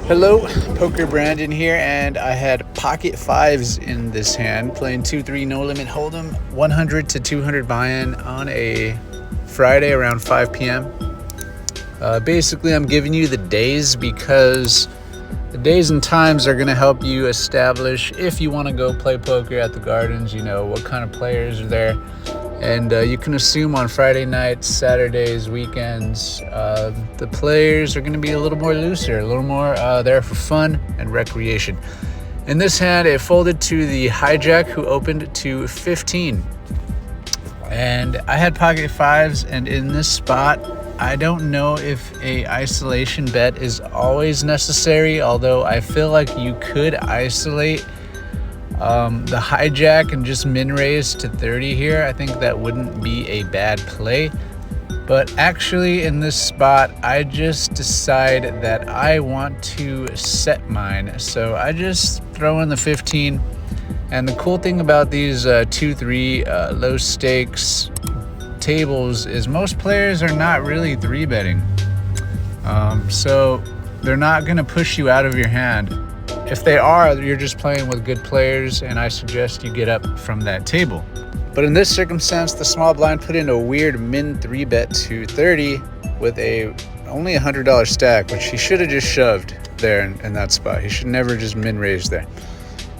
Hello, Pokerbrandon here, and I had pocket fives in this hand, playing 2-3 no limit hold'em, 100 to 200 buy-in on a Friday around 5 p.m. Basically, I'm giving you the days because the days and times are going to help you establish if you want to go play poker at the Gardens, you know, what kind of players are there. And you can assume on Friday nights, Saturdays, weekends, the players are going to be a little more looser, a little more there for fun and recreation. In this hand, it folded to the hijack, who opened to 15. And I had pocket fives, and in this spot, I don't know if a isolation bet is always necessary, although I feel like you could isolate the hijack and just min raise to 30 here. I think that wouldn't be a bad play, but actually in this spot I just decide that I want to set mine, so I just throw in the 15. And the cool thing about these 2-3 low stakes tables is most players are not really 3-betting, so they're not going to push you out of your hand. If they are, you're just playing with good players, and I suggest you get up from that table. But in this circumstance, the small blind put in a weird min 3-bet to 30 with only $100 stack, which he should have just shoved there in that spot. He should never just min raise there.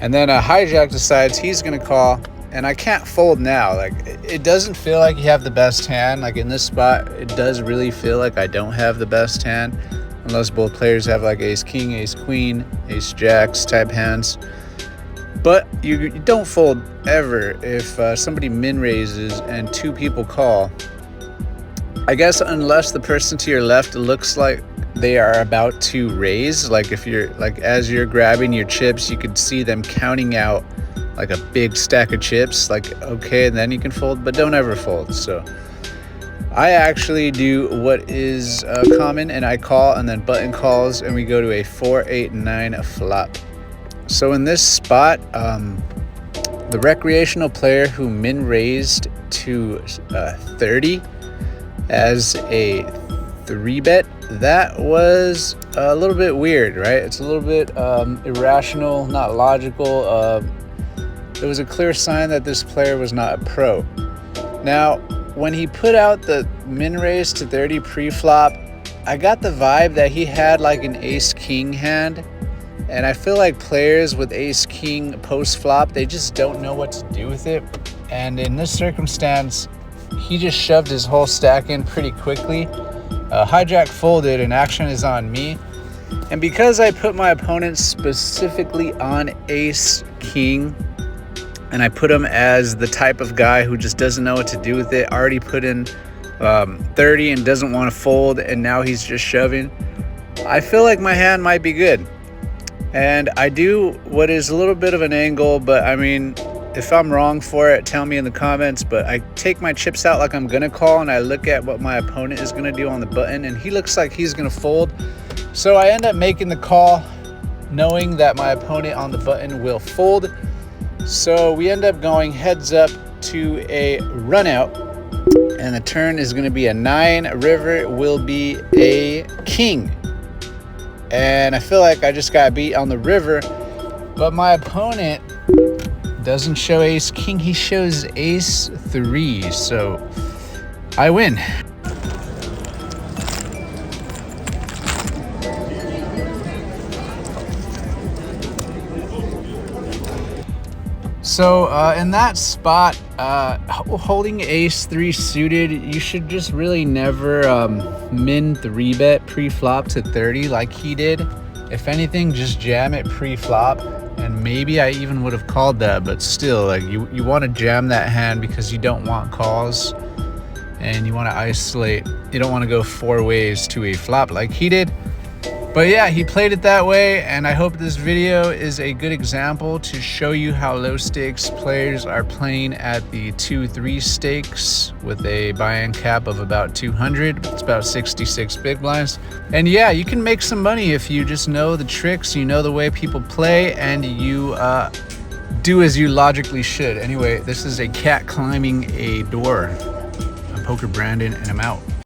And then a hijack decides he's going to call, and I can't fold now. Like, it doesn't feel like you have the best hand. Like in this spot, it does really feel like I don't have the best hand, unless both players have like ace king, ace queen, ace jacks type hands. But you don't fold ever if somebody min raises and two people call. I guess unless the person to your left looks like they are about to raise. Like if you're like, as you're grabbing your chips, you could see them counting out like a big stack of chips. Like, okay, and then you can fold, but don't ever fold. So I actually do what is common, and I call, and then button calls, and we go to a 4-8-9 flop. So in this spot, the recreational player who min raised to 30 as a 3-bet, that was a little bit weird, right? It's a little bit irrational, not logical. It was a clear sign that this player was not a pro. Now, when he put out the min raise to 30 pre-flop, I got the vibe that he had like an ace king hand, and I feel like players with ace king post-flop, they just don't know what to do with it. And in this circumstance, he just shoved his whole stack in pretty quickly. Hijack folded, and action is on me. And because I put my opponent specifically on ace king, and I put him as the type of guy who just doesn't know what to do with it, already put in 30 and doesn't want to fold, and now he's just shoving, I feel like my hand might be good. And I do what is a little bit of an angle, but I mean, if I'm wrong for it, tell me in the comments. But I take my chips out like I'm gonna call, and I look at what my opponent is gonna do on the button, and he looks like he's gonna fold. So I end up making the call, knowing that my opponent on the button will fold. So we end up going heads up to a run out, and the turn is going to be a 9. River will be a king. And I feel like I just got beat on the river, but my opponent doesn't show ace king, he shows ace 3. So I win. So in that spot, holding ace 3 suited, you should just really never min 3-bet pre-flop to 30 like he did. If anything, just jam it pre-flop, and maybe I even would have called that, but still, like, you want to jam that hand because you don't want calls, and you want to isolate. You don't want to go 4 ways to a flop like he did. But yeah, he played it that way, and I hope this video is a good example to show you how low stakes players are playing at the 2-3 stakes with a buy-in cap of about 200. It's about 66 big blinds. And yeah, you can make some money if you just know the tricks, you know the way people play, and you do as you logically should. Anyway, this is a cat climbing a door. I'm Pokerbrandon, and I'm out.